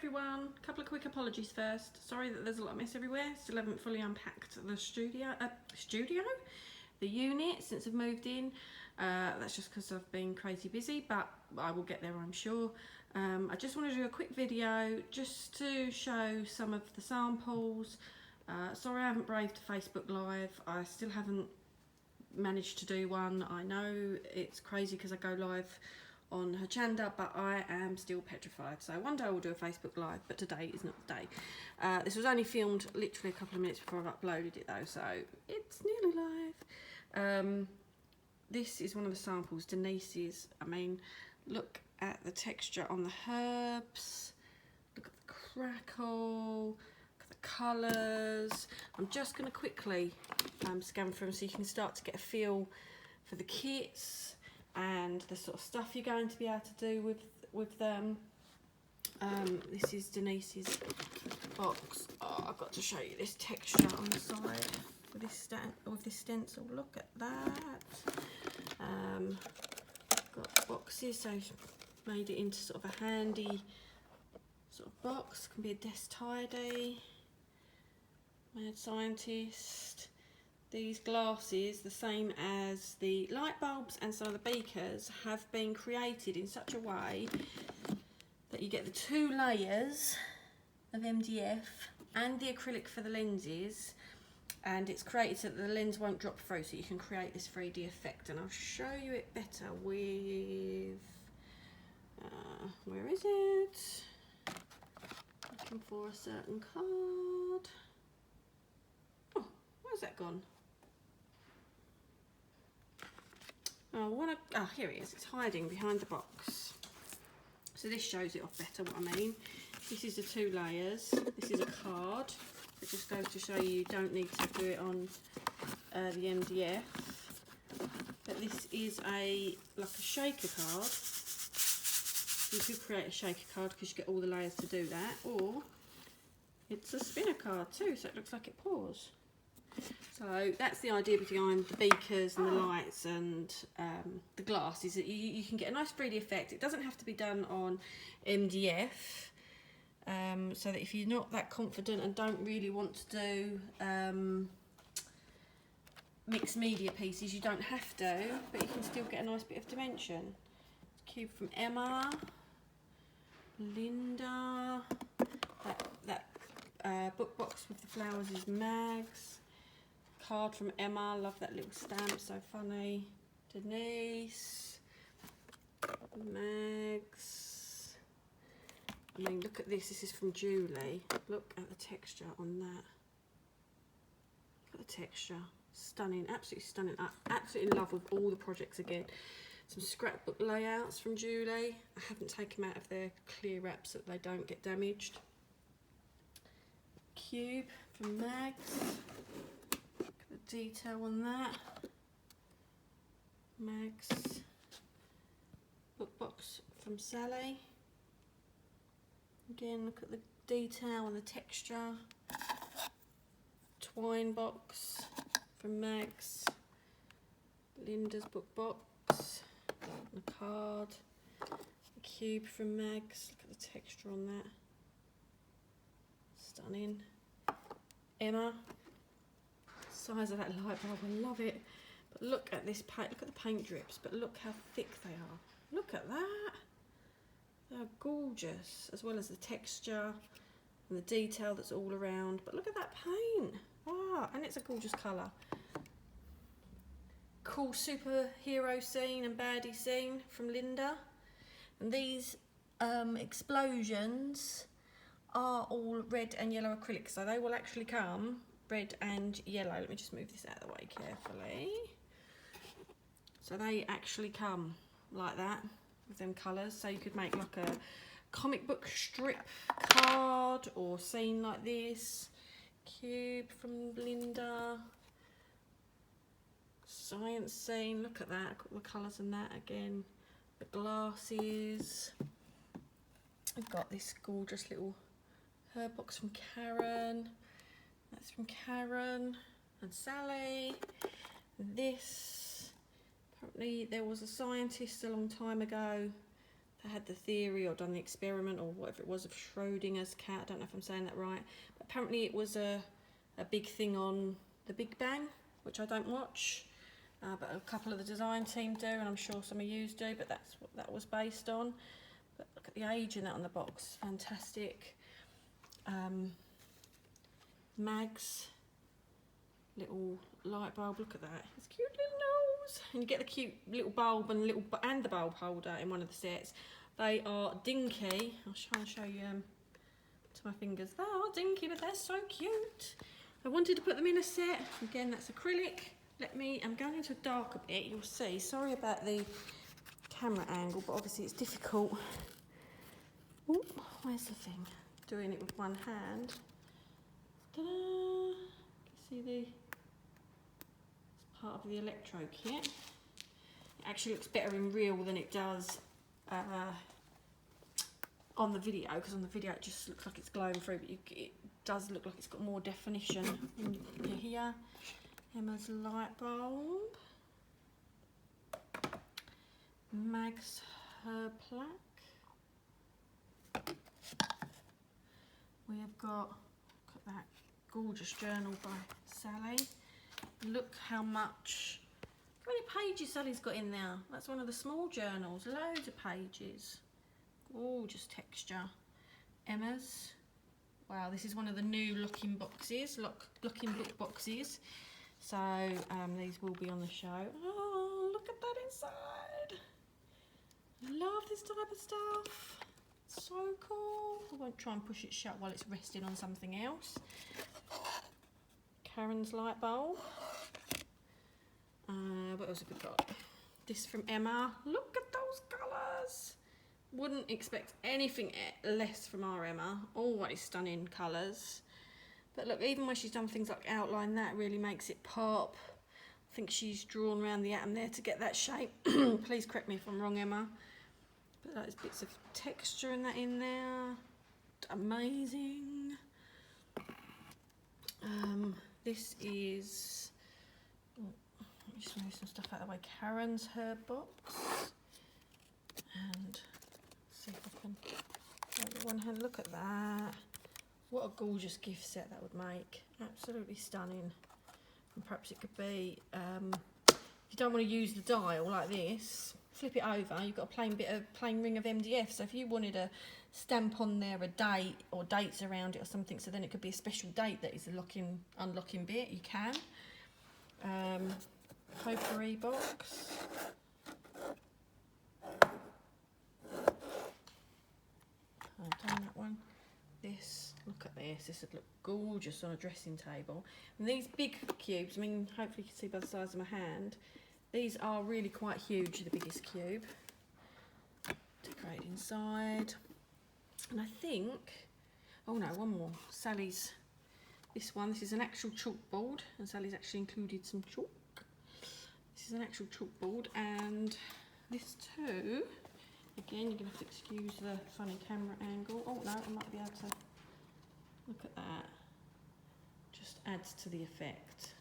everyone. A couple of quick apologies first. Sorry that there's a lot of mess everywhere. Still haven't fully unpacked the the unit since I've moved in. That's just because I've been crazy busy, but I will get there, I'm sure. I just want to do a quick video just to show some of the samples. Sorry I haven't braved Facebook Live. I still haven't managed to do one. I know it's crazy because I go live on Hochanda, but I am still petrified. So one day I will do a Facebook Live, but today is not the day. This was only filmed literally a couple of minutes before I've uploaded it though, so it's nearly live. This is one of the samples, Denise's. I mean, look at the texture on the herbs, look at the crackle, look at the colours. I'm just going to quickly scan through them so you can start to get a feel for the kits and the sort of stuff you're going to be able to do with them. This is Denise's box. Oh, I've got to show you this texture on the side with this stencil. Look at that. Got boxes, so made it into sort of a handy sort of box. Can be a desk tidy. Mad Scientist. These glasses, the same as the light bulbs and some of the beakers, have been created in such a way that you get the 2 layers of MDF and the acrylic for the lenses, and it's created so that the lens won't drop through, so you can create this 3D effect. And I'll show you it better with where is it? Looking for a certain card. Oh, where's that gone? Oh, here it is. It's hiding behind the box. So this shows it off better what I mean. This is the 2 layers. This is a card. It just goes to show you don't need to do it on the MDF. But this is like a shaker card. You could create a shaker card because you get all the layers to do that. Or it's a spinner card too, so it looks like it pours. So that's the idea behind the beakers and the lights and the glass, is that you can get a nice 3D effect. It doesn't have to be done on MDF, so that if you're not that confident and don't really want to do mixed media pieces, you don't have to, but you can still get a nice bit of dimension. Cube from Emma, Linda, that book box with the flowers is Mags. Card from Emma, love that little stamp, so funny. Denise, Mags. I mean, look at this is from Julie. Look at the texture on that. Look at the texture, stunning, absolutely stunning. I'm absolutely in love with all the projects again. Some scrapbook layouts from Julie. I haven't taken them out of their clear wraps so that they don't get damaged. Cube from Mags. Detail on that. Mags. Book box from Sally. Again, look at the detail and the texture. Twine box from Mags. Linda's book box. A card. A cube from Mags. Look at the texture on that. Stunning. Emma. Size of that light bulb, I love it. But look at this paint, look at the paint drips, but look how thick they are. Look at that. They're gorgeous, as well as the texture and the detail that's all around. But look at that paint. Ah, and it's a gorgeous colour. Cool superhero scene and baddie scene from Linda. And these explosions are all red and yellow acrylic, so they will actually come red and yellow. Let me just move this out of the way carefully. So they actually come like that with them colours. So you could make like a comic book strip card or scene like this. Cube from Linda. Science scene. Look at that. Got the colours in that again. The glasses. I've got this gorgeous little herb box from Karen. That's from Karen and Sally. This, apparently there was a scientist a long time ago had the theory or done the experiment or whatever it was of Schrodinger's cat. I don't know if I'm saying that right, but apparently it was a big thing on The Big Bang, which I don't watch, but a couple of the design team do, and I'm sure some of you do, but that's what that was based on. But look at the age in that on the box, fantastic. Mag's little light bulb, look at that, it's cute little nose, and you get the cute little bulb and the bulb holder in one of the sets. They are dinky. I'll try and show you to my fingers. They are dinky, but they're so cute. I wanted to put them in a set. Again, that's acrylic. I'm going into a darker bit, you'll see. Sorry about the camera angle, but obviously it's difficult. Oh, where's the thing? Doing it with one hand. Ta-da! See it's part of the electro kit. It actually looks better in real than it does on the video, because on the video it just looks like it's glowing through, but it does look like it's got more definition. Here, Emma's light bulb, Mag's her plaque. We have got, look at that gorgeous journal by Sally. Look how many pages Sally's got in there. That's one of the small journals, loads of pages. Gorgeous texture. Emma's. Wow, this is one of the new looking boxes, looking book boxes. So these will be on the show. Oh, look at that inside. Love this type of stuff. So cool. I won't try and push it shut while it's resting on something else. Karen's light bulb. What else have we got? This from Emma. Look at those colours. Wouldn't expect anything less from our Emma. Always stunning colours. But look, even when she's done things like outline, that really makes it pop. I think she's drawn around the atom there to get that shape. Please correct me if I'm wrong, Emma. But there's bits of texture in that in there. Amazing. This is, let me just move some stuff out of the way. Karen's her box. And see if I can, with one hand, look at that. What a gorgeous gift set that would make. Absolutely stunning. And perhaps it could be, if you don't want to use the dial like this, flip it over. You've got a plain ring of MDF. So if you wanted a stamp on there a date or dates around it or something, so then it could be a special date that is the unlocking bit, you can. Potpourri box. I've done that one. This, look at this. This would look gorgeous on a dressing table. And these big cubes, I mean, hopefully you can see by the size of my hand, these are really quite huge, the biggest cube. Decorate inside. And I think, oh no, one more. Sally's, this is an actual chalkboard, and Sally's actually included some chalk. This is an actual chalkboard, and this too, again, you're going to have to excuse the funny camera angle. Oh no, I might be able to, look at that. Just adds to the effect.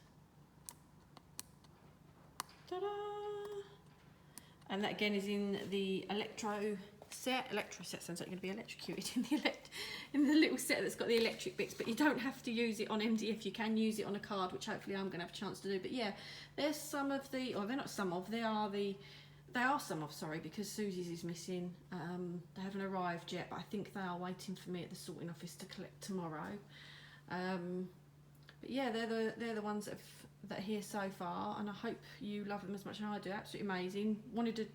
Ta-da! And that again is in the electro set. Electro set sounds like you're going to be electrocuted in the little set that's got the electric bits, but you don't have to use it on MDF. You can use it on a card, which hopefully I'm going to have a chance to do. But yeah, there's some of the, or they're not some of, they are some of, sorry, because Susie's is missing. They haven't arrived yet, but I think they are waiting for me at the sorting office to collect tomorrow. But yeah, they're the ones that are here so far, and I hope you love them as much as I do. Absolutely amazing. Wanted to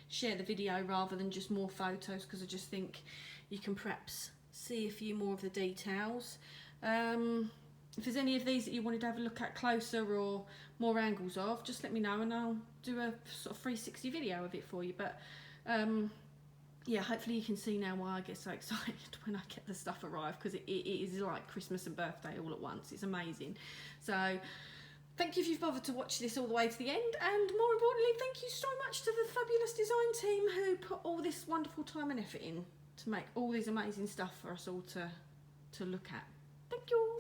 share the video rather than just more photos, because I just think you can perhaps see a few more of the details. If there's any of these that you wanted to have a look at closer or more angles of, just let me know and I'll do a sort of 360 video of it for you. But yeah, hopefully you can see now why I get so excited when I get the stuff arrive, because it is like Christmas and birthday all at once. It's amazing. So thank you if you've bothered to watch this all the way to the end, and more importantly, thank you so much to the fabulous design team who put all this wonderful time and effort in to make all this amazing stuff for us all to look at. Thank you.